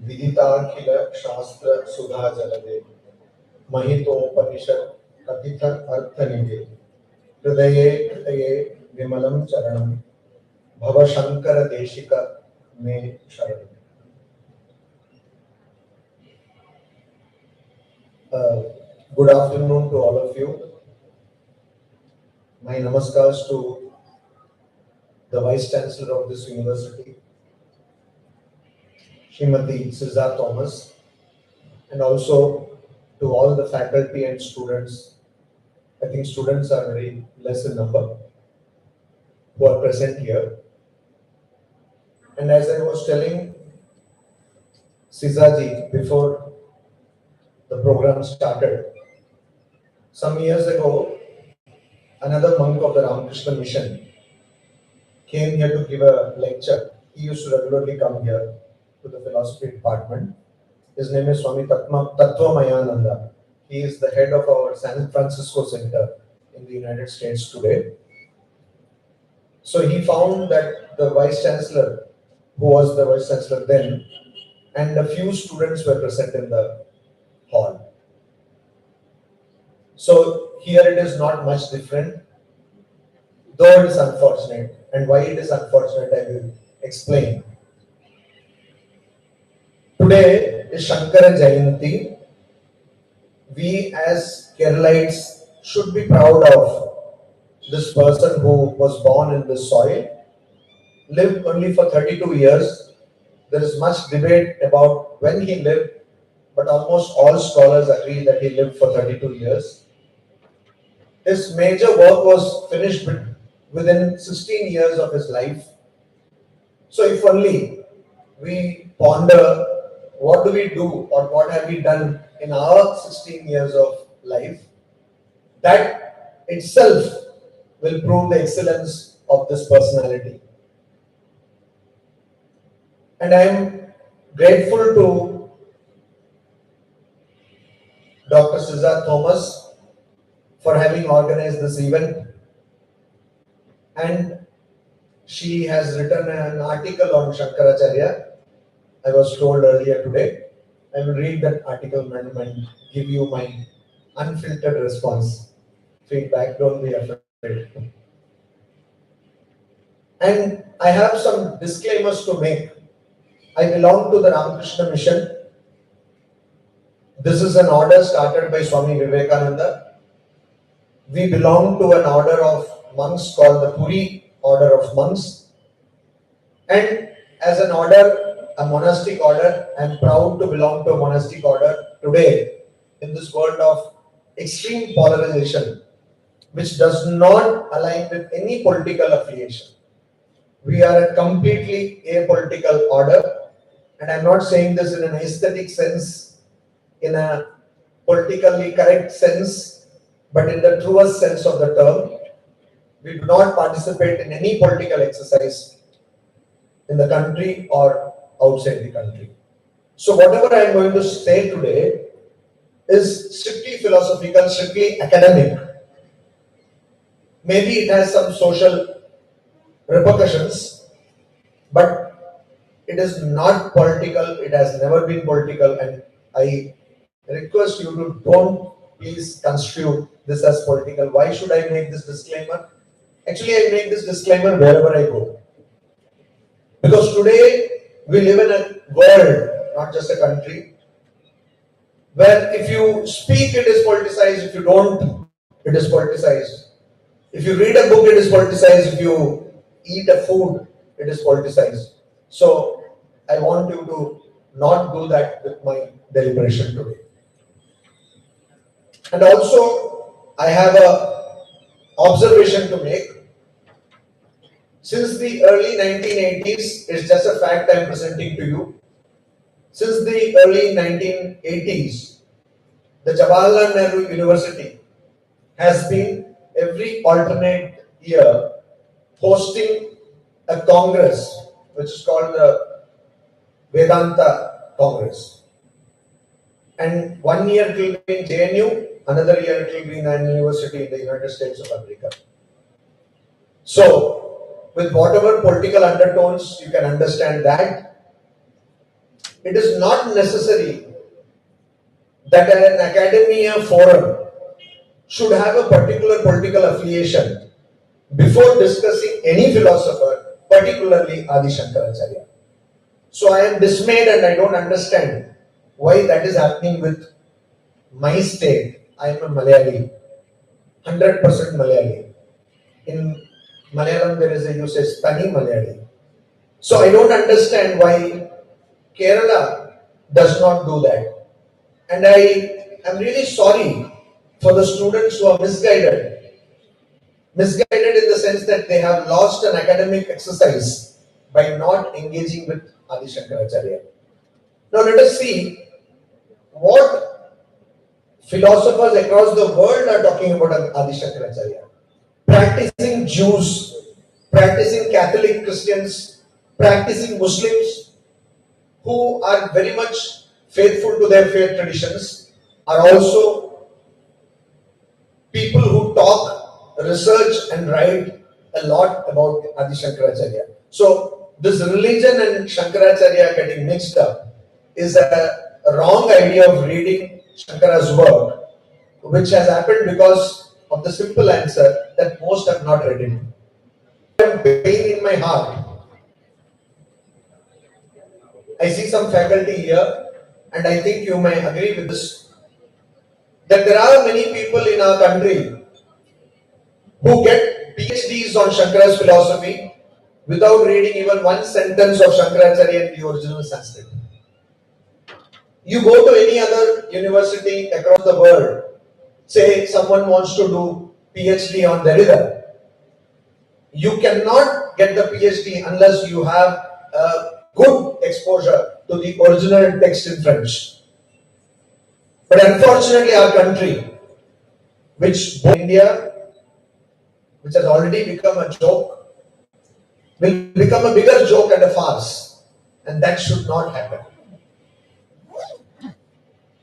विदिताखिल शास्त्र सुधा जलदे महितोपनिषद कथित अर्थ निधे हृदये कृतये विमलं चरणं भव शंकर देशिक मे शरणं. Good afternoon to all of you. My namaskars to the Vice Chancellor of this university, Srimati Sree Thomas, and also to all the faculty and students. I think students are very less in number who are present here. And as I was telling Sizaji before the program started, some years ago, another monk of the Ramakrishna Mission came here to give a lecture. He used to regularly come here to the philosophy department. His name is Swami Tattvamayananda. He is the head of our San Francisco Center in the United States today. So he found that the Vice Chancellor, who was the Vice Chancellor then, and a few students were present in the hall. So here it is not much different, though it is unfortunate. And why it is unfortunate, I will explain. Today is SankaraJayanthi. We as Keralites should be proud of this person who was born in this soil, lived only for 32 years. There is much debate about when he lived, but almost all scholars agree that he lived for 32 years. His major work was finished within 16 years of his life. So if only we ponder what do we do or what have we done in our 16 years of life, that itself will prove the excellence of this personality. And I am grateful to Dr. Sree Thomas for having organized this event. And she has written an article on Shankaracharya. I was told earlier today. I will read that article, madam, and give you my unfiltered response. Feedback, don't be afraid. And I have some disclaimers to make. I belong to the Ramakrishna Mission. This is an order started by Swami Vivekananda. We belong to an order of monks called the Puri Order of Monks. And as an order, a monastic order, I am proud to belong to a monastic order today in this world of extreme polarization, which does not align with any political affiliation. We are a completely apolitical order, and I am not saying this in an aesthetic sense, in a politically correct sense, but in the truest sense of the term. We do not participate in any political exercise in the country or outside the country. So whatever I am going to say today is strictly philosophical, strictly academic. Maybe it has some social repercussions, but it is not political. It has never been political, and I request you to don't please construe this as political. Why should I make this disclaimer? Actually, I make this disclaimer wherever I go. Because today we live in a world, not just a country, where if you speak it is politicized, if you don't it is politicized. If you read a book, it is politicized. If you eat a food, it is politicized. So I want you to not do that with my deliberation today. And also, I have a observation to make. Since the early 1980s, it's just a fact I'm presenting to you. Since the early 1980s, the Jawaharlal Nehru University has been every alternate year hosting a congress which is called the Vedanta Congress. And 1 year it will be in JNU, another year it will be in an university in the United States of America. So, with whatever political undertones, you can understand that it is not necessary that an academia forum should have a particular political affiliation before discussing any philosopher, particularly Adi Shankaracharya. So I am dismayed and I don't understand why that is happening with my state. I am a Malayali, 100% Malayali. In Malayalam there is a usage, Tani Malayali. So I don't understand why Kerala does not do that. And I am really sorry for the students who are misguided. Misguided in the sense that they have lost an academic exercise by not engaging with Adi Shankaracharya. Now let us see what philosophers across the world are talking about Adi Shankaracharya. Practicing Jews, practicing Catholic Christians, practicing Muslims who are very much faithful to their faith traditions are also people who talk, research and write a lot about Adi Shankaracharya. So this religion and Shankaracharya getting mixed up is a wrong idea of reading Shankara's work, which has happened because of the simple answer that most have not read it. I have pain in my heart. I see some faculty here, and I think you may agree with this, that there are many people in our country who get PhDs on Shankara's philosophy without reading even one sentence of Shankaracharya in the original Sanskrit. You go to any other university across the world, say someone wants to do PhD on Derrida, you cannot get the PhD unless you have a good exposure to the original text in French. But unfortunately our country, which India, which has already become a joke, will become a bigger joke and a farce, and that should not happen.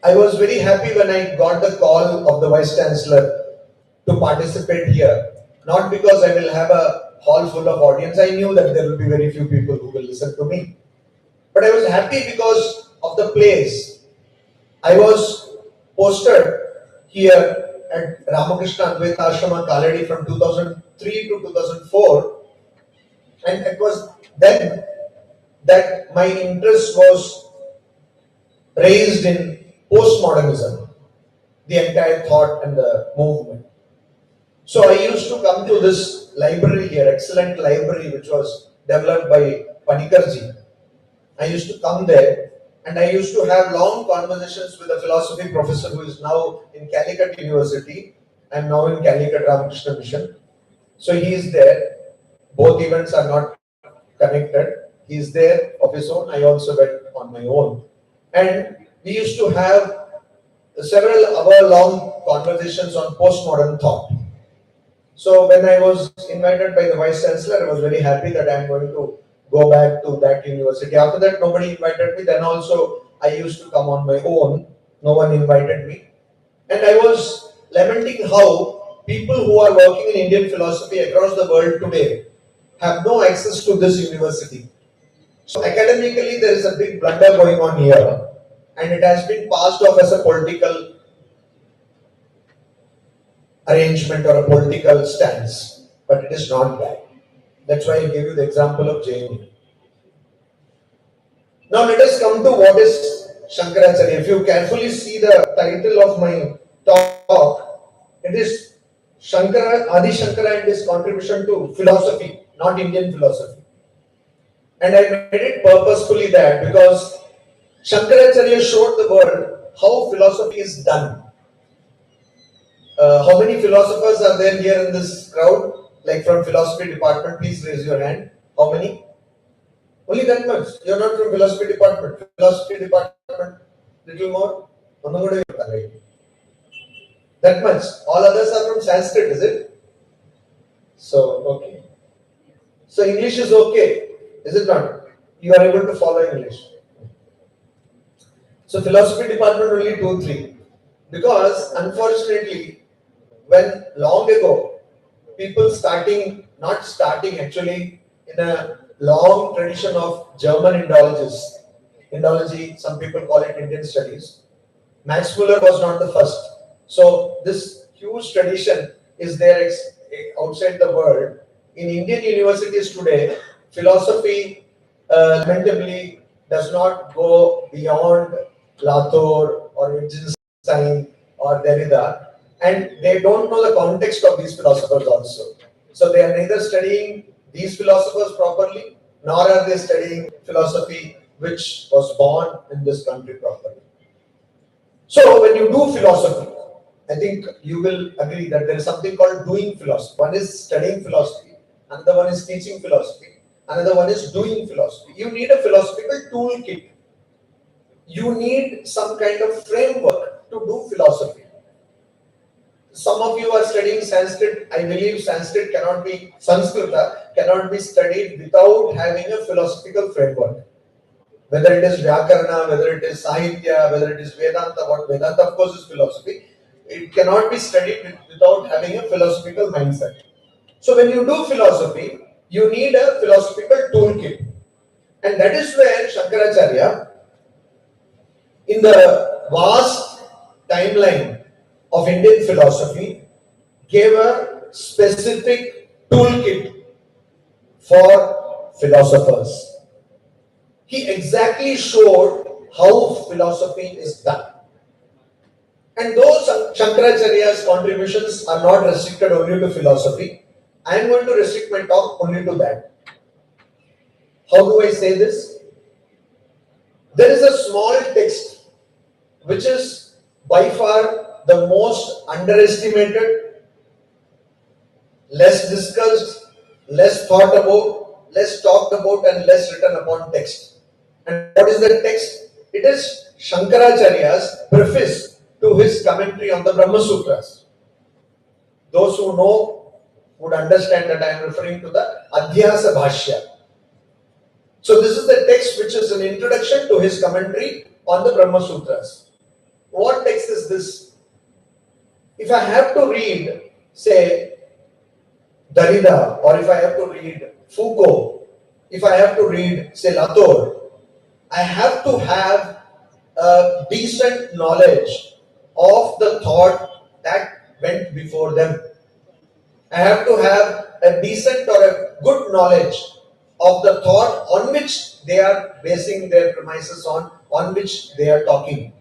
I was very happy when I got the call of the Vice Chancellor to participate here. Not because I will have a hall full of audience. I knew that there will be very few people who will listen to me. But I was happy because of the place. I was posted here at Ramakrishna Advaita Ashrama Kalady from 2003 to 2004. And it was then that my interest was raised in postmodernism, the entire thought and the movement. So I used to come to this library here, excellent library which was developed by Panikarji. I used to come there and I used to have long conversations with a philosophy professor who is now in Calicut University. I am now in Calicut Ramakrishna Mission. So he is there. Both events are not connected. He is there of his own. I also went on my own. And we used to have several hour-long conversations on postmodern thought. So when I was invited by the Vice Chancellor, I was very happy that I am going to go back to that university. After that, nobody invited me. Then also, I used to come on my own. No one invited me. And I was lamenting how people who are working in Indian philosophy across the world today have no access to this university. So academically, there is a big blunder going on here. And it has been passed off as a political arrangement or a political stance, but it is not that. That's why I gave you the example of JNU. Now let us come to what is Shankaracharya. If you carefully see the title of my talk, it is Adi Shankara and his contribution to philosophy, not Indian philosophy. And I made it purposefully that because Shankaracharya showed the world how philosophy is done. How many philosophers are there here in this crowd? Like from philosophy department, please raise your hand. How many? Only that much. You are not from philosophy department. Philosophy department, little more. That much. All others are from Sanskrit, is it? So, okay. So English is okay, is it not? You are able to follow English. So philosophy department only 2, 3. Because unfortunately, when long ago, people not starting actually in a long tradition of German Indology, some people call it Indian studies. Max Muller was not the first. So this huge tradition is there outside the world. In Indian universities today, philosophy lamentably does not go beyond Latour or Wittgenstein or Derrida, and they don't know the context of these philosophers also. So they are neither studying these philosophers properly, nor are they studying philosophy which was born in this country properly. So when you do philosophy, I think you will agree that there is something called doing philosophy. One is studying philosophy, another one is teaching philosophy, another one is doing philosophy. You need a philosophical toolkit. You need some kind of framework to do philosophy. Some of you are studying Sanskrit. I believe Sanskrita cannot be studied without having a philosophical framework. Whether it is Vyakarana, whether it is Sahitya, whether it is Vedanta, what Vedanta of course is philosophy, it cannot be studied without having a philosophical mindset. So when you do philosophy, you need a philosophical toolkit. And that is where Shankaracharya, in the vast timeline of Indian philosophy, gave a specific toolkit for philosophers. He exactly showed how philosophy is done. And those Shankaracharya's contributions are not restricted only to philosophy. I am going to restrict my talk only to that. How do I say this? There is a small text which is by far the most underestimated, less discussed, less thought about, less talked about, and less written upon text. And what is the text? It is Shankaracharya's preface to his commentary on the Brahma Sutras. Those who know would understand that I am referring to the Adhyasa Bhashya. So this is the text which is an introduction to his commentary on the Brahma Sutras. What text is this? If I have to read, say, Derrida, or if I have to read Foucault, if I have to read, say, Latour, I have to have a decent knowledge of the thought that went before them. I have to have a decent or a good knowledge of the thought on which they are basing their premises on which they are talking.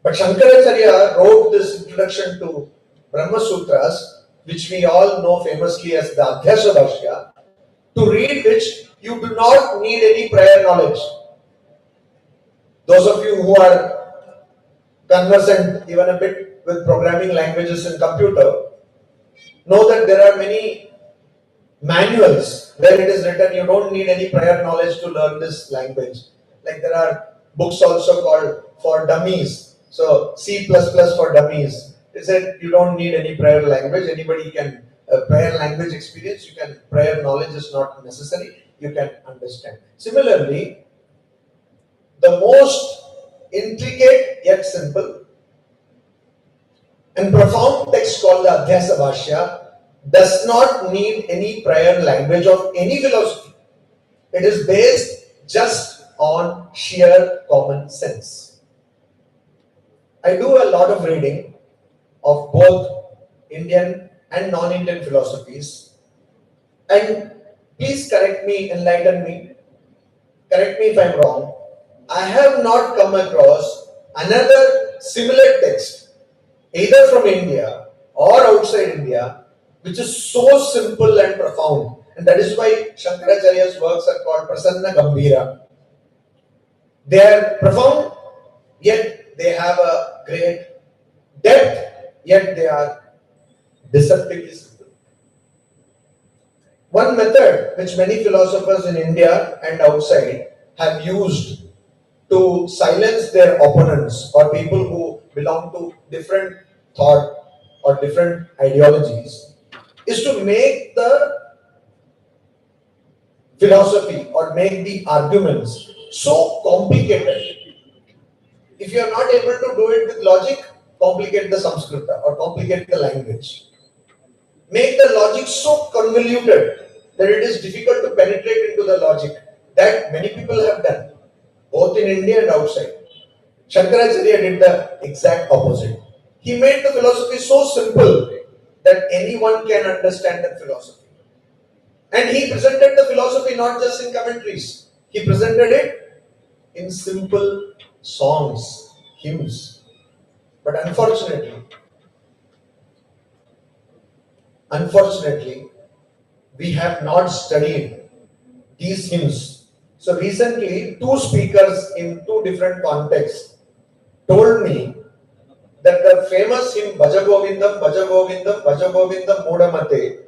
But Shankaracharya wrote this introduction to Brahma Sutras, which we all know famously as the Adhyasa Bhashya, to read which you do not need any prior knowledge. Those of you who are conversant even a bit with programming languages in computer know that there are many manuals where it is written you don't need any prior knowledge to learn this language. Like there are books also called for dummies. So C++ for dummies. It said you don't need any prior language. Anybody can prior language experience. Prior knowledge is not necessary. You can understand. Similarly, the most intricate yet simple and profound text called the Adhyasa Bhashya does not need any prior language of any philosophy. It is based just on sheer common sense. I do a lot of reading of both Indian and non-Indian philosophies, and please correct me, enlighten me, correct me if I'm wrong. I have not come across another similar text either from India or outside India, which is so simple and profound. And that is why Shankaracharya's works are called Prasanna Gambhira. They are profound, yet they have a great depth, yet they are deceptively simple. One method which many philosophers in India and outside have used to silence their opponents or people who belong to different thought or different ideologies is to make the philosophy or make the arguments so complicated. If you are not able to do it with logic, complicate the Samskrita or complicate the language. Make the logic so convoluted that it is difficult to penetrate into the logic. That many people have done, both in India and outside. Shankaracharya did the exact opposite. He made the philosophy so simple that anyone can understand that philosophy. And he presented the philosophy not just in commentaries. He presented it in simple songs, hymns. But unfortunately, we have not studied these hymns. So recently, two speakers in two different contexts told me that the famous hymn Bhaja Govindam, Bhaja Govindam, Bhaja Govindam Mudamate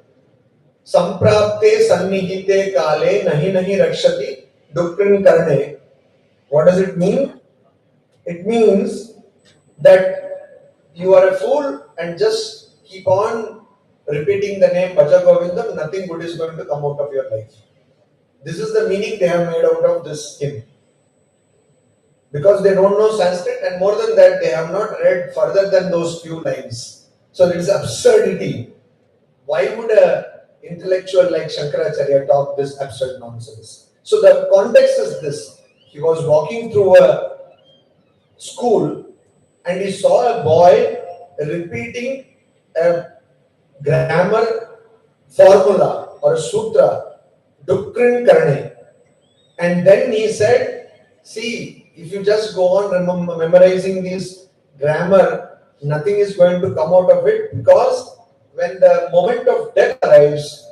Samprapte Sannihite Kale Nahi Nahi Rakshati Dukrin Karne. What does it mean? It means that you are a fool and just keep on repeating the name Bhaja Govindam, nothing good is going to come out of your life. This is the meaning they have made out of this hymn. Because they don't know Sanskrit, and more than that, they have not read further than those few lines. So there is absurdity. Why would a intellectual like Shankaracharya talk this absurd nonsense? So the context is this. He was walking through a school and he saw a boy repeating a grammar formula or a sutra, Dukrin Karne. And then he said, see, if you just go on memorizing these grammar, nothing is going to come out of it, because when the moment of death arrives,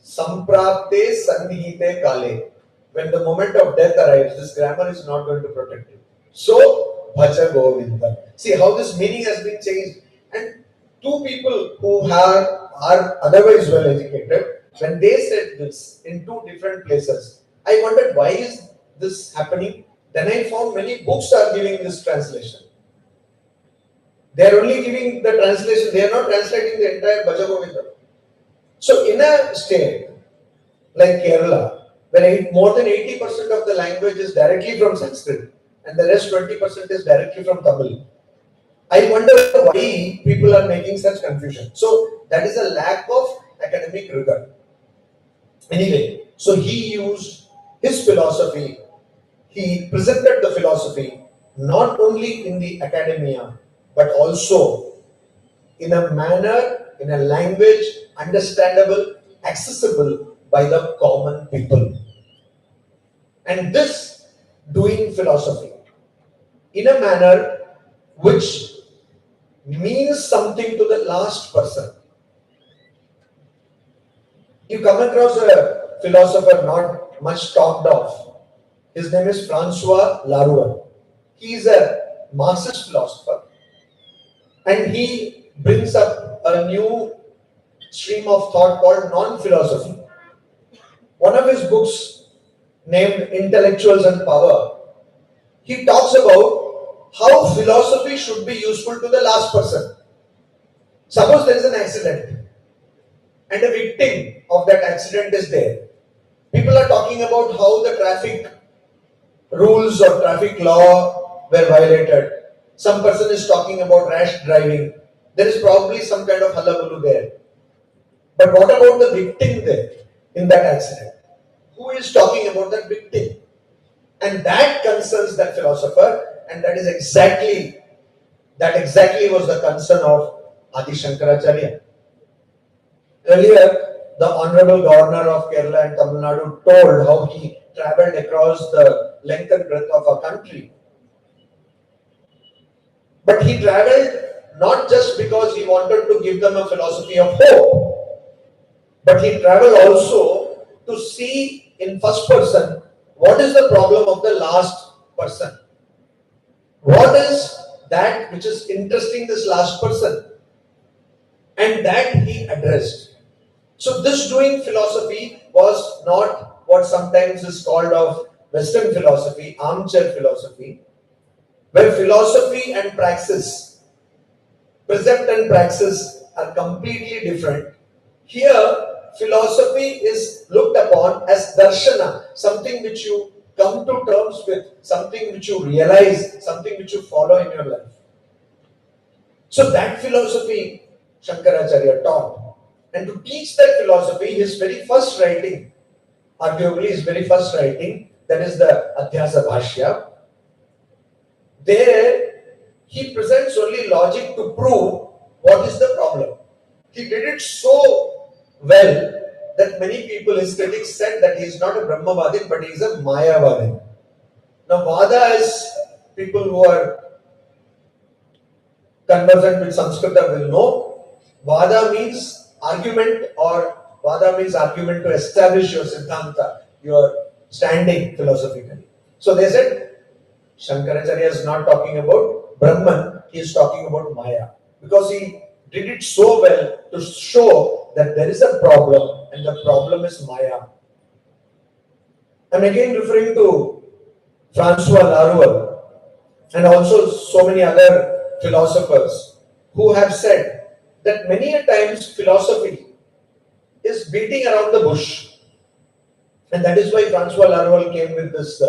Samprapte Sannihite Kale, when the moment of death arrives, this grammar is not going to protect you. So, Bhaja Govinda. See how this meaning has been changed. And two people who are otherwise well educated, when they said this in two different places, I wondered why is this happening. Then I found many books are giving this translation. They are only giving the translation, they are not translating the entire Bhaja Govinda. So in a state like Kerala, where more than 80% of the language is directly from Sanskrit and the rest 20% is directly from Tamil, I wonder why people are making such confusion. So that is a lack of academic rigor. Anyway, so he used his philosophy, he presented the philosophy not only in the academia but also in a manner, in a language understandable, accessible by the common people. And this doing philosophy in a manner which means something to the last person. You come across a philosopher not much talked of. His name is Francois Larousse. He is a Marxist philosopher and he brings up a new stream of thought called non-philosophy. One of his books named Intellectuals and Power, he talks about how philosophy should be useful to the last person. Suppose there is an accident and a victim of that accident is there. People are talking about how the traffic rules or traffic law were violated. Some person is talking about rash driving. There is probably some kind of hullabaloo there. But what about the victim there in that accident? Who is talking about that victim? And that concerns that philosopher, and that exactly was the concern of Adi Shankaracharya. Earlier, the Honorable Governor of Kerala and Tamil Nadu told how he travelled across the length and breadth of our country. But he travelled not just because he wanted to give them a philosophy of hope, but he traveled also to see in first person what is the problem of the last person. What is that which is interesting this last person? And that he addressed. So this doing philosophy was not what sometimes is called of Western philosophy, armchair philosophy, where philosophy and praxis, precept and praxis are completely different. Here, philosophy is looked upon as darshana, something which you come to terms with, something which you realize, something which you follow in your life. So that philosophy Shankaracharya taught. And to teach that philosophy, his very first writing, arguably his very first writing, that is the Adhyasa Bhashya, there he presents only logic to prove what is the problem. He did it so well that many people, his critics, said that he is not a Brahmavadi, but he is a Mayavadi. Now, Vada is people who are conversant with Sanskrita will know. Vada means argument, or Vada means argument to establish your Siddhanta, your standing philosophically. So they said Shankaracharya is not talking about Brahman, he is talking about Maya. Because he did it so well to show that there is a problem and the problem is Maya. I'm again referring to Francois Laruelle and also so many other philosophers who have said that many a times philosophy is beating around the bush. And that is why Francois Laruelle came with this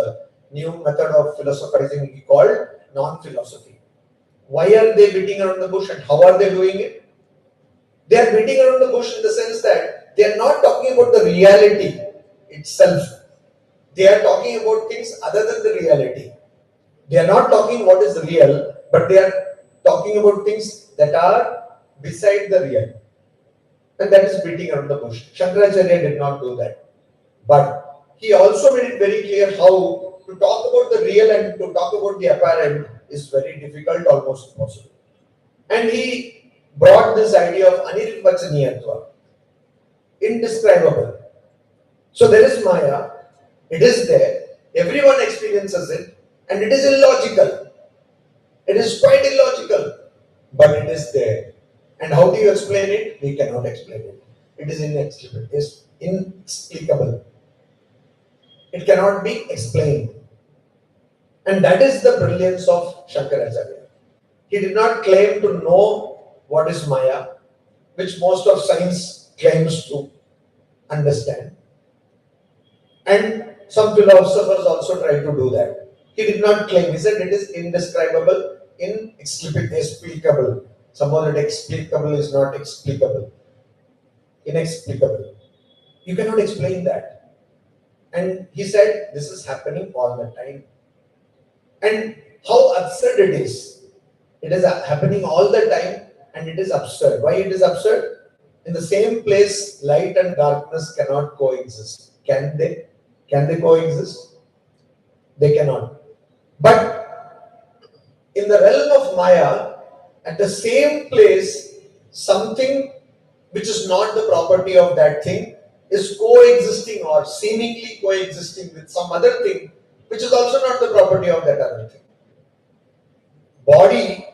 new method of philosophizing he called non-philosophy. Why are they beating around the bush and how are they doing it? They are beating around the bush in the sense that they are not talking about the reality itself. They are talking about things other than the reality. They are not talking what is real, but they are talking about things that are beside the real. And that is beating around the bush. Shankaracharya did not do that. But he also made it very clear how to talk about the real and to talk about the apparent is very difficult, almost impossible. And he brought this idea of anirvachaniyatva, indescribable. So there is Maya, it is there, everyone experiences it, and it is illogical. It is quite illogical, but it is there. And how do you explain it? We cannot explain it. It is inexplicable. It is inexplicable. It cannot be explained. And that is the brilliance of Shankaracharya. He did not claim to know what is Maya, which most of science claims to understand. And some philosophers also try to do that. He did not claim. He said it is indescribable, inexplicable. Somehow that explicable is not explicable. Inexplicable. You cannot explain that. And he said this is happening all the time. And how absurd it is. It is happening all the time and it is absurd. Why it is absurd? In the same place, light and darkness cannot coexist. Can they? Can they coexist? They cannot. But in the realm of Maya, at the same place, something which is not the property of that thing is coexisting or seemingly coexisting with some other thing which is also not the property of that other thing. Body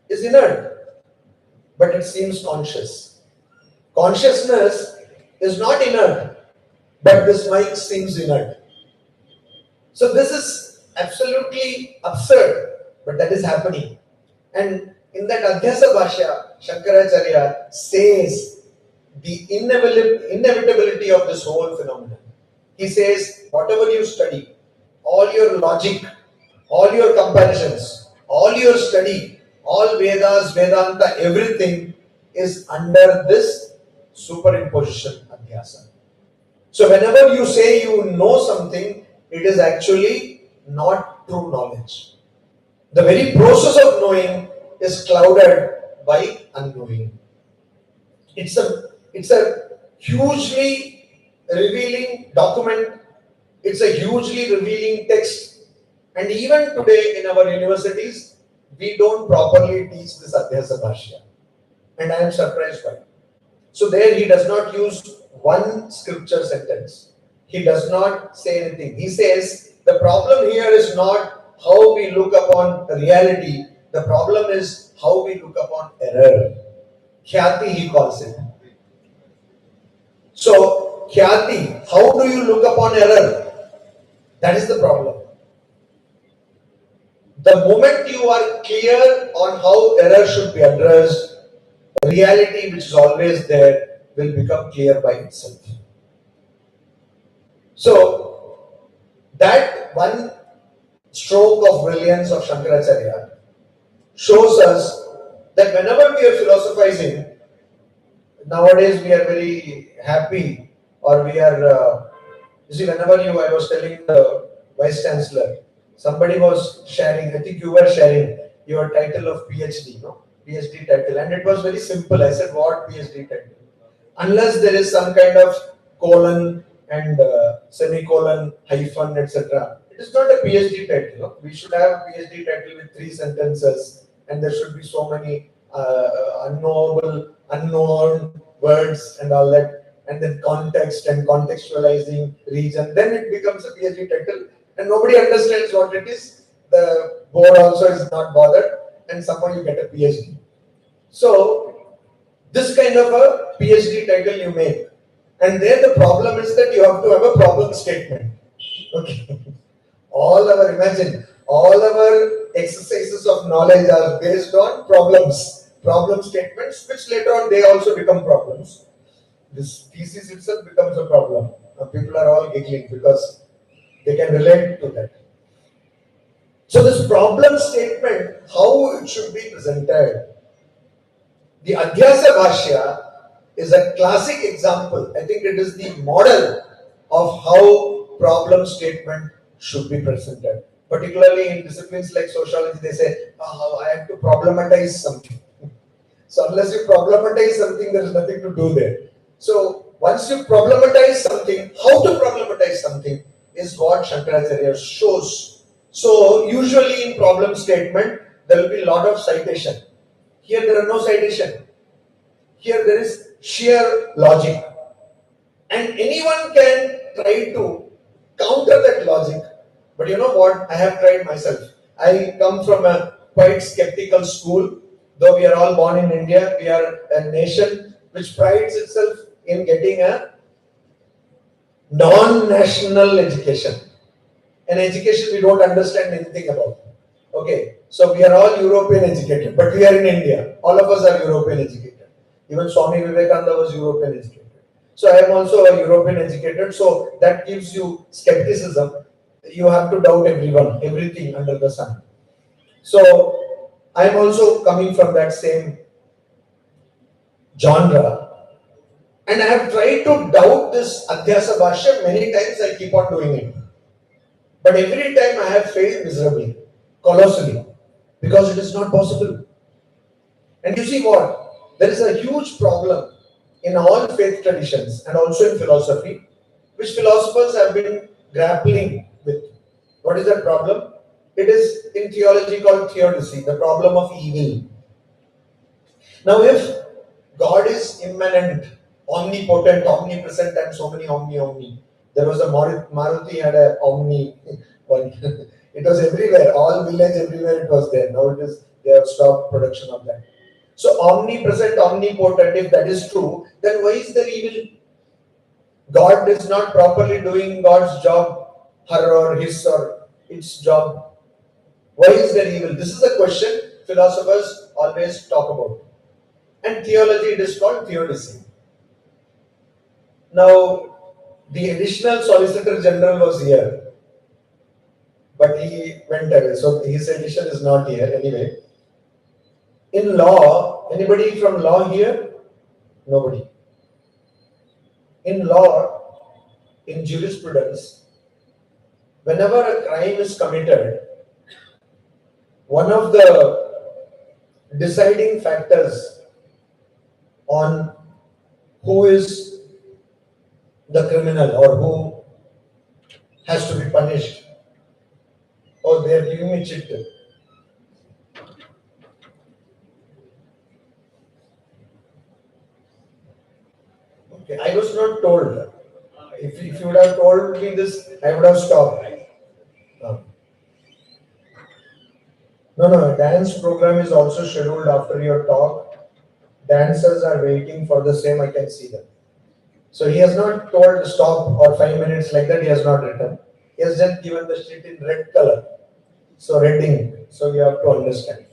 is inert, but it seems conscious. Consciousness is not inert, but this mic seems inert. So this is absolutely absurd, but that is happening. And in that Adhyasa Bhashya, Shankaracharya says the inevitability of this whole phenomenon. He says, whatever you study, all your logic, all your comparisons, all your study, all Vedas, Vedanta, everything is under this superimposition Adhyasa. So whenever you say you know something, it is actually not true knowledge. The very process of knowing is clouded by unknowing. It's a hugely revealing document. It's a hugely revealing text. And even today in our universities, we don't properly teach this Adhyasa Bhashya. And I am surprised by it. So there he does not use one scripture sentence. He does not say anything. He says the problem here is not how we look upon reality. The problem is how we look upon error. Khyati he calls it. So Khyati, how do you look upon error? That is the problem. The moment you are clear on how error should be addressed, reality which is always there will become clear by itself. So that one stroke of brilliance of Shankaracharya shows us that whenever we are philosophizing, nowadays we are very happy, or we are, you see, whenever I was telling the Vice Chancellor, somebody was sharing, I think you were sharing your title of PhD, no? PhD title, and it was very simple. I said, what PhD title? Unless there is some kind of colon and semicolon, hyphen, etc. It is not a PhD title. No? We should have a PhD title with 3 sentences, and there should be so many unknowable, unknown words and all that, and then context and contextualizing region. Then it becomes a PhD title, and nobody understands what it is. The board also is not bothered, and somehow you get a PhD. So this kind of a PhD title you make. And there the problem is that you have to have a problem statement. Okay. Imagine, all our exercises of knowledge are based on problem statements, which later on they also become problems. This thesis itself becomes a problem. People are all giggling because they can relate to that. So this problem statement, how it should be presented. The Adhyasa Bhashya is a classic example. I think it is the model of how problem statement should be presented. Particularly in disciplines like sociology, they say, I have to problematize something. So unless you problematize something, there is nothing to do there. So once you problematize something, how to problematize something is what Shankaracharya shows. So usually in problem statement, there will be a lot of citation. Here there are no citation. Here there is sheer logic. And anyone can try to counter that logic. But you know what? I have tried myself. I come from a quite skeptical school. Though we are all born in India, we are a nation which prides itself in getting a non-national education. An education we don't understand anything about. Okay, so we are all European educated, but we are in India. All of us are European educated. Even Swami Vivekananda was European educated. So I am also a European educated, so that gives you skepticism. You have to doubt everyone, everything under the sun. So I am also coming from that same genre. And I have tried to doubt this Adhyasa Bhashya many times. I keep on doing it. But every time I have failed miserably, colossally, because it is not possible. And you see what? There is a huge problem in all faith traditions and also in philosophy, which philosophers have been grappling with. What is that problem? It is in theology called theodicy, the problem of evil. Now, if God is immanent, omnipotent, omnipresent, and so many omni. There was a Maruti had a omni one. It was everywhere, all village, everywhere it was there. Now they have stopped production of that. So omnipresent, omnipotent, if that is true, then why is there evil? God is not properly doing God's job, her or his or its job. Why is there evil? This is the question philosophers always talk about. And theology, it is called theodicy. Now, the additional Solicitor General was here, but he went away. So his edition is not here anyway. In law, anybody from law here? Nobody. In law, in jurisprudence, whenever a crime is committed, one of the deciding factors on who is the criminal or who has to be punished, or they are giving me chit. told. If you would have told me this, I would have stopped. No, dance program is also scheduled after your talk. Dancers are waiting for the same, I can see them. So he has not told stop or 5 minutes like that, he has not written. He has just given the sheet in red color. So red ink. So you have to understand.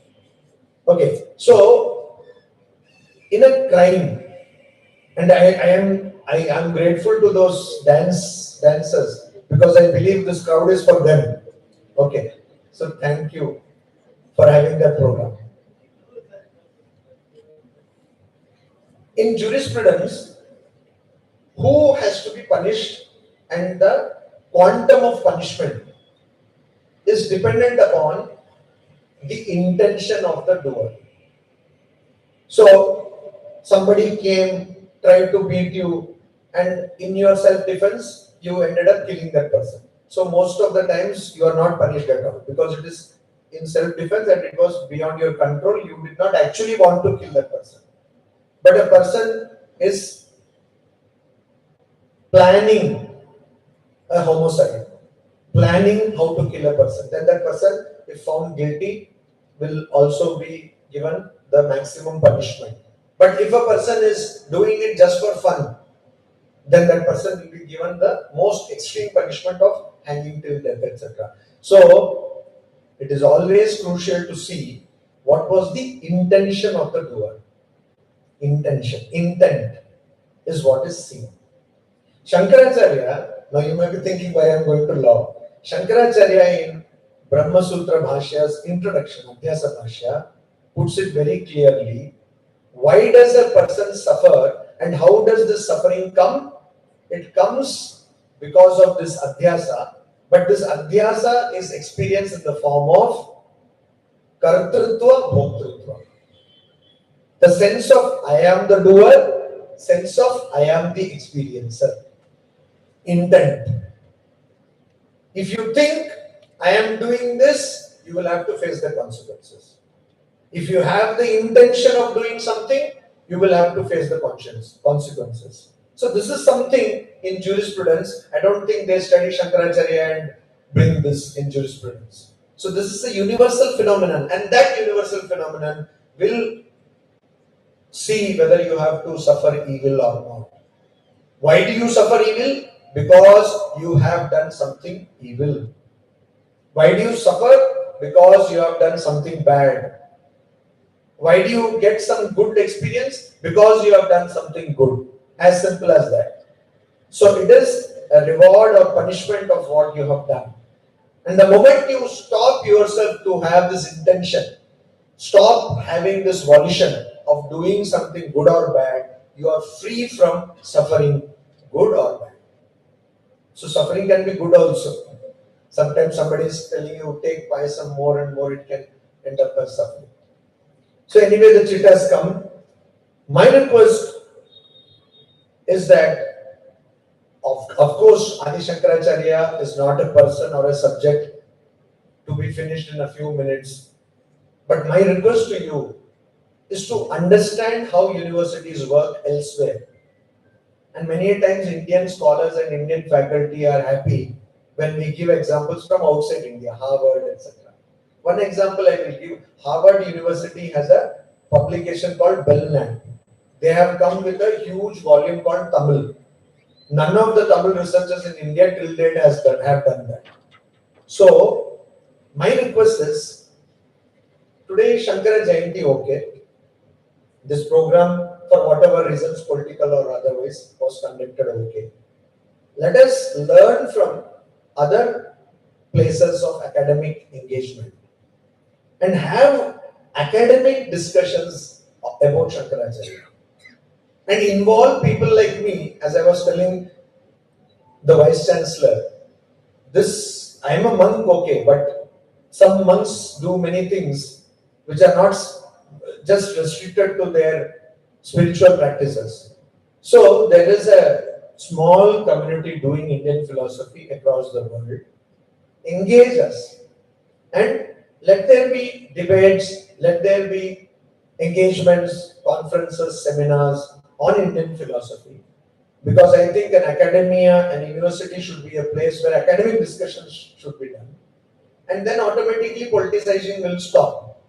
Okay, so in a crime, and I am grateful to those dancers because I believe this crowd is for them. Okay, so thank you for having that program. In jurisprudence, who has to be punished and the quantum of punishment is dependent upon the intention of the doer. So, somebody came, tried to beat you, and in your self-defense, you ended up killing that person. So, most of the times, you are not punished at all because it is in self-defense and it was beyond your control. You did not actually want to kill that person. But a person is planning a homicide, planning how to kill a person, then that person, if found guilty, will also be given the maximum punishment. But if a person is doing it just for fun, then that person will be given the most extreme punishment of hanging till death, etc. So, it is always crucial to see what was the intention of the doer. Intent is what is seen. Shankaracharya, now you may be thinking why I am going to law. Shankaracharya in Brahma Sutra Bhashya's introduction, Adhyasa Bhashya, puts it very clearly. Why does a person suffer and how does this suffering come? It comes because of this Adhyasa, but this Adhyasa is experienced in the form of Kartrutva Bhoktrutva. The sense of I am the doer, sense of I am the experiencer. Intent. If you think I am doing this, you will have to face the consequences. If you have the intention of doing something, you will have to face the consequences. So this is something in jurisprudence. I don't think they study Shankaracharya and bring this in jurisprudence. So this is a universal phenomenon, and that universal phenomenon will see whether you have to suffer evil or not. Why do you suffer evil? Because you have done something evil. Why do you suffer? Because you have done something bad. Why do you get some good experience? Because you have done something good. As simple as that. So it is a reward or punishment of what you have done. And the moment you stop yourself to have this intention, stop having this volition of doing something good or bad, you are free from suffering, good or bad. So suffering can be good also. Sometimes somebody is telling you, take some more and more, it can end up as suffering. So anyway, the chit has come. My request is that, of course, Adi Shankaracharya is not a person or a subject to be finished in a few minutes. But my request to you is to understand how universities work elsewhere. And many times Indian scholars and Indian faculty are happy when we give examples from outside India, Harvard, etc. One example I will give, Harvard University has a publication called Belknap. They have come with a huge volume called Tamil. None of the Tamil researchers in India till date have done that. So, my request is, today SankaraJayanthi, okay, this program for whatever reasons, political or otherwise, was conducted okay. Let us learn from other places of academic engagement and have academic discussions about Shankaracharya and involve people like me. As I was telling the Vice Chancellor, I am a monk, okay, but some monks do many things which are not just restricted to their spiritual practices. So there is a small community doing Indian philosophy across the world. Engage us and let there be debates, let there be engagements, conferences, seminars on Indian philosophy. Because I think an academia, an university should be a place where academic discussions should be done. And then automatically politicizing will stop.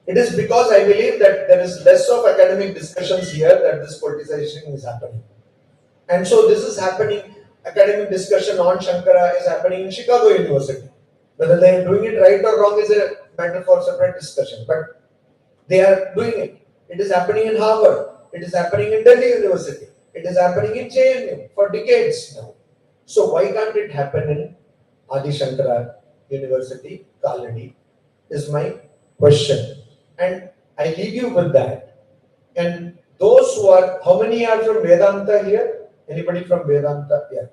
It is because I believe that there is less of academic discussions here that this politicization is happening. And so this is happening, academic discussion on Shankara is happening in Chicago University. Whether they are doing it right or wrong is a matter for separate discussion. But they are doing it. It is happening in Harvard. It is happening in Delhi University. It is happening in JNU for decades now. So why can't it happen in Adi Shankara University, Kalady, is my question. And I leave you with that. And those who are, how many are from Vedanta here? Anybody from Vedanta? Yeah.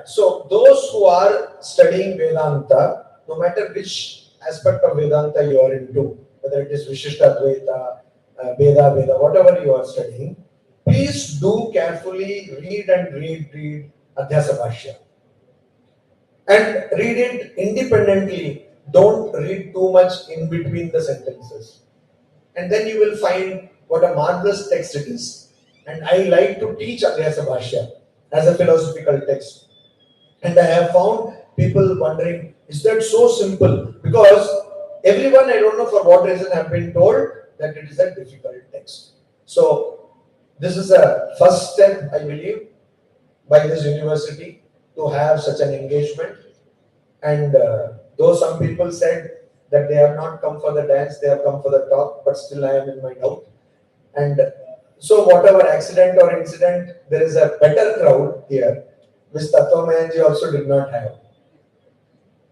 So those who are studying Vedanta, no matter which aspect of Vedanta you are into, whether it is Vishishtadvaita, Veda, whatever you are studying, please do carefully read Adhyasa Bhashya. And read it independently. Don't read too much in between the sentences. And then you will find what a marvelous text it is. And I like to teach Adhyasa Bhashya as a philosophical text. And I have found people wondering, is that so simple? Because everyone, I don't know for what reason, have been told that it is a difficult text. So this is a first step, I believe, by this university to have such an engagement. And though some people said that they have not come for the dance, they have come for the talk, but still I am in my doubt. And so whatever accident or incident, there is a better crowd here, which Tattva also did not have.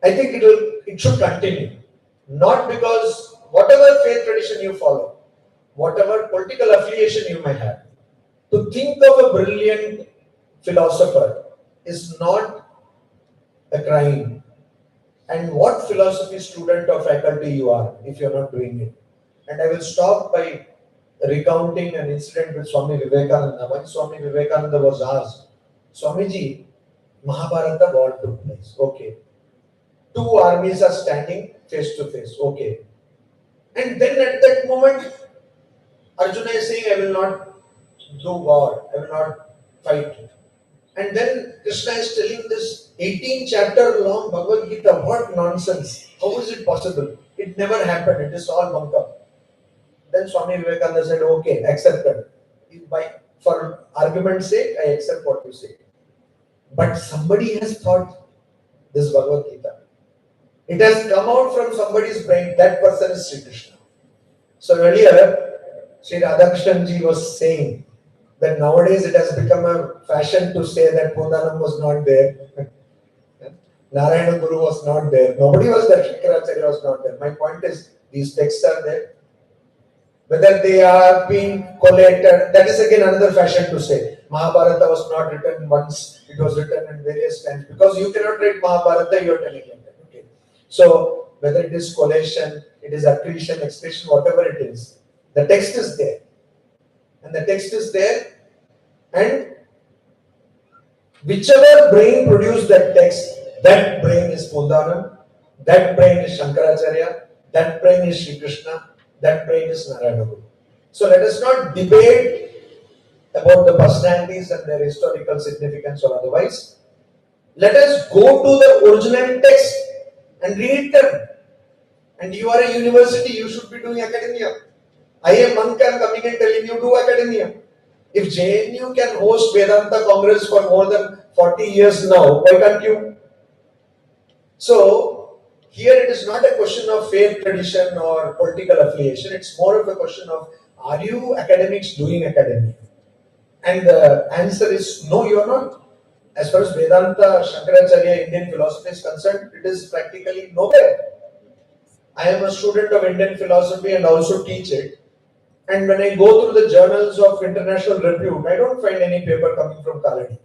I think it should continue. Not because whatever faith tradition you follow, whatever political affiliation you may have, to think of a brilliant philosopher is not a crime. And what philosophy student or faculty you are if you are not doing it. And I will stop by recounting an incident with Swami Vivekananda. When Swami Vivekananda was asked, Swamiji, Mahabharata war took place. Okay. Two armies are standing face to face. Okay. And then at that moment, Arjuna is saying, I will not do war. I will not fight. And then Krishna is telling this 18 chapter long Bhagavad Gita. What nonsense. How is it possible? It never happened. It is all bunk up. Then Swami Vivekananda said, okay, accepted. For argument's sake, I accept what you say. But somebody has thought this Bhagavad Gita. It has come out from somebody's brain. That person is Sri Krishna. So earlier, Sri Radhakrishnan ji was saying that nowadays it has become a fashion to say that Pundanam was not there. Narayana Guru was not there. Nobody was there. Shankaracharya was not there. My point is, these texts are there. Whether they are being collated, that is again another fashion to say. Mahabharata was not written once, it was written in various times. Because you cannot read Mahabharata, you are telling them that. Okay. So, whether it is collation, it is accretion, excretion, whatever it is, the text is there. And the text is there, and whichever brain produced that text, that brain is Pundanam, that brain is Shankaracharya, that brain is Sri Krishna, that brain is Narayana Guru. So let us not debate about the personalities and their historical significance or otherwise. Let us go to the original text and read them. And you are a university, you should be doing academia. I am monk, I am coming and telling you do academia. If JNU can host Vedanta Congress for more than 40 years now, why can't you? So, here it is not a question of faith tradition or political affiliation, it's more of a question of, are you academics doing academia? And the answer is, no, you are not. As far as Vedanta, Shankaracharya, Indian philosophy is concerned, it is practically nowhere. I am a student of Indian philosophy and also teach it. And when I go through the journals of international repute, I don't find any paper coming from Kalady.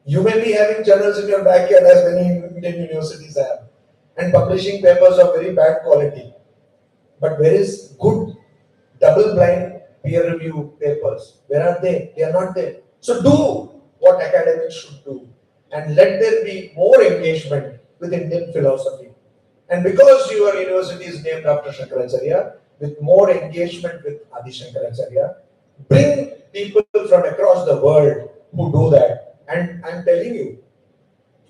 You may be having journals in your backyard, as many Indian universities have, and publishing papers of very bad quality. But where is good double-blind peer review papers? Where are they? They are not there. So do what academics should do, and let there be more engagement with Indian philosophy. And because your university is named after Shankaracharya, with more engagement with Adi Shankaracharya, bring people from across the world who do that. And I'm telling you,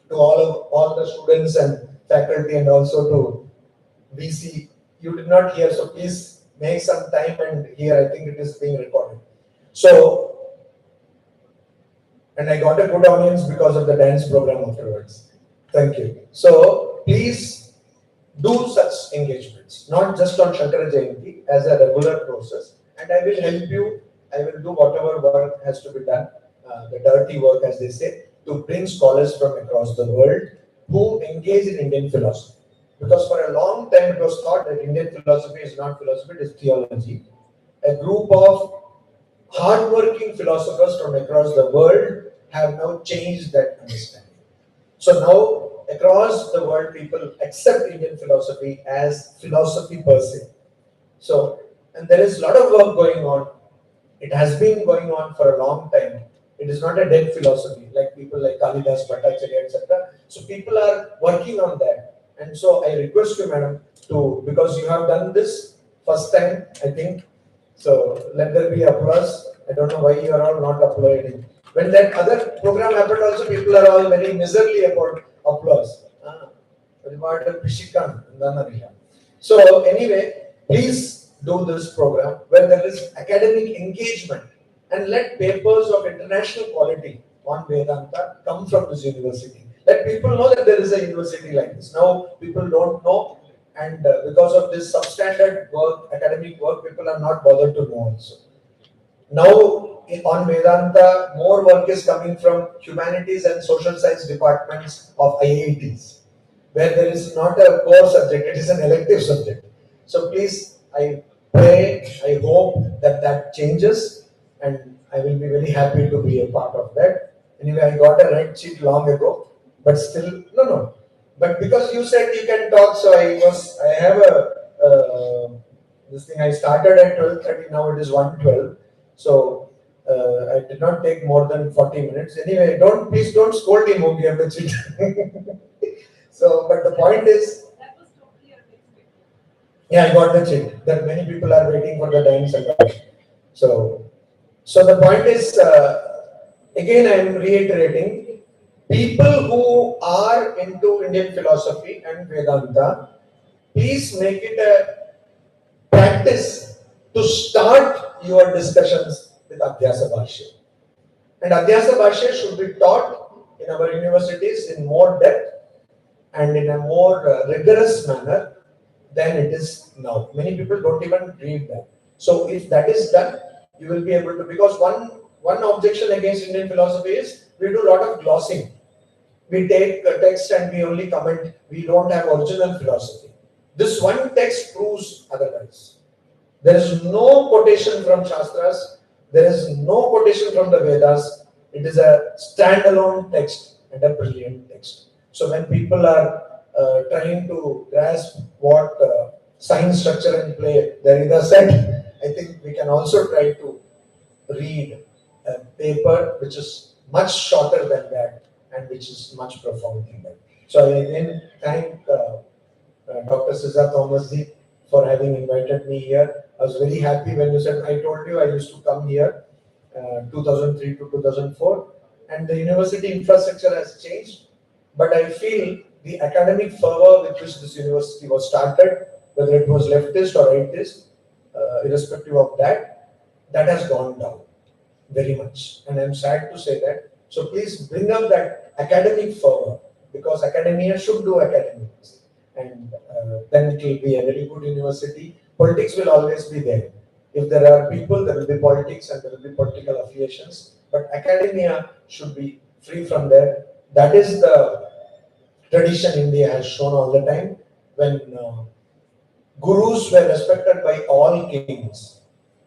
to all the students and faculty and also to VC, you did not hear, so please make some time and hear. I think it is being recorded. So, and I got a good audience because of the dance program afterwards. Thank you. So please do such engagements, not just on SankaraJayanthi, as a regular process. And I will help you. I will do whatever work has to be done, the dirty work, as they say, to bring scholars from across the world who engage in Indian philosophy. Because for a long time it was thought that Indian philosophy is not philosophy, it is theology. A group of hardworking philosophers from across the world have now changed that understanding. So now, across the world, people accept Indian philosophy as philosophy per se. So, and there is a lot of work going on. It has been going on for a long time. It is not a dead philosophy, like people like Kalady, Bhattacharya, etc. So people are working on that. And so I request you, madam, to, because you have done this first time, I think. So let there be applause. I don't know why you are all not applauding. When that other program happened also, people are all very miserly about applause. So anyway, please do this program where there is academic engagement and let papers of international quality on Vedanta come from this university. Let people know that there is a university like this. Now people don't know, and because of this substandard work, academic work, people are not bothered to know also. Now on Vedanta, more work is coming from humanities and social science departments of IITs, where there is not a core subject, it is an elective subject. So please, I pray, I hope that that changes, and I will be very happy to be a part of that. Anyway, I got a red sheet long ago, but still, no. But because you said you can talk, so I have this thing, I started at 12:30, now it is 1:12. So I did not take more than 40 minutes. Anyway, please don't scold him, okay? So, but the point is, That was totally unexpected. yeah, I got the check that many people are waiting for the dance and all. So the point is, again, I am reiterating, people who are into Indian philosophy and Vedanta, please make it a practice to start your discussions with Adhyasa Bhashya. And Adhyasa Bhashya should be taught in our universities in more depth and in a more rigorous manner than it is now. Many people don't even read that. So if that is done, you will be able to, because one objection against Indian philosophy is we do a lot of glossing. We take a text and we only comment, we don't have original philosophy. This one text proves otherwise. There is no quotation from Shastras, there is no quotation from the Vedas. It is a standalone text and a brilliant text. So when people are trying to grasp what science, structure and play Derrida said, I think we can also try to read a paper which is much shorter than that and which is much profound than that. So I again thank Dr. Siza Thomas ji for having invited me here. I was very happy when you said, I told you I used to come here 2003 to 2004, and the university infrastructure has changed, but I feel the academic fervor with which this university was started, whether it was leftist or rightist, irrespective of that, that has gone down very much. And I'm sad to say that. So please bring up that academic fervor, because academia should do academics. And then it will be a very good university. Politics will always be there. If there are people, there will be politics and there will be political affiliations. But academia should be free from there. That is the tradition India has shown all the time. When gurus were respected by all kings,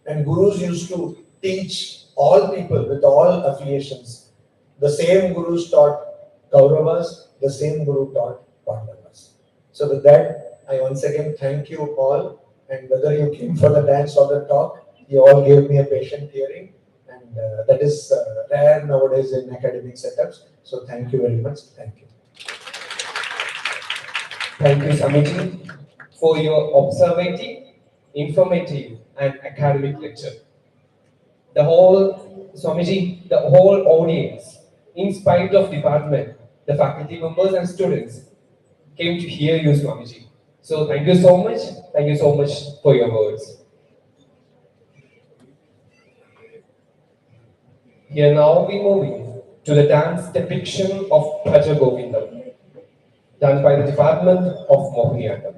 and gurus used to teach all people with all affiliations. The same gurus taught Kauravas, the same guru taught Pandavas. So with that, I once again thank you all, and whether you came for the dance or the talk, you all gave me a patient hearing, and that is rare nowadays in academic setups. So thank you very much. Thank you. Thank you, Swamiji, for your observative, informative, and academic lecture. the whole Swamiji, the whole audience, in spite of department, the faculty members and students came to hear you, Swamiji. So thank you so much. Thank you so much for your words. Here now we moving to the dance depiction of Bhaja Govindam, done by the Department of Mohiniyattam.